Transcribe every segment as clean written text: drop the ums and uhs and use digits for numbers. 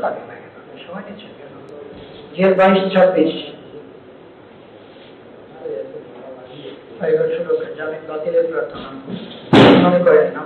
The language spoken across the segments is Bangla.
কাজে লাগে না, সময় নিচ্ছে কেন? 22-26 পরিবার সুরক্ষা জামিন বাতিলের প্রার্থনা মনে করেন না।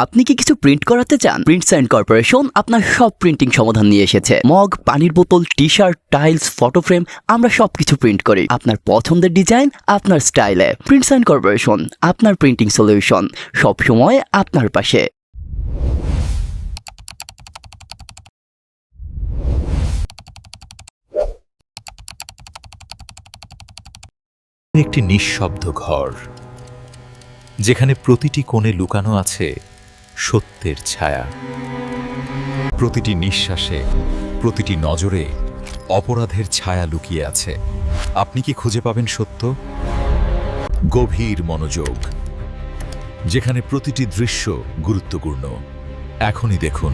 আপনি কি কিছু প্রিন্ট করাতে চান? প্রিন্টস এন্ড কর্পোরেশন আপনার সব প্রিন্টিং সমাধান নিয়ে এসেছে। মগ, পানির বোতল, টি-শার্ট, টাইলস, ফটো ফ্রেম, আমরা সবকিছু প্রিন্ট করি আপনার পছন্দের ডিজাইন, আপনার স্টাইলে। প্রিন্টস এন্ড কর্পোরেশন, আপনার প্রিন্টিং সলিউশন, সব সময় আপনার পাশে। একটি নিঃশব্দ ঘর, যেখানে প্রতিটি কোণে লুকানো আছে সত্যের ছায়া। প্রতিটি নিঃশ্বাসে, প্রতিটি নজরে অপরাধের ছায়া লুকিয়ে আছে। আপনি কি খুঁজে পাবেন সত্য? গভীর মনোযোগ, যেখানে প্রতিটি দৃশ্য গুরুত্বপূর্ণ। এখনই দেখুন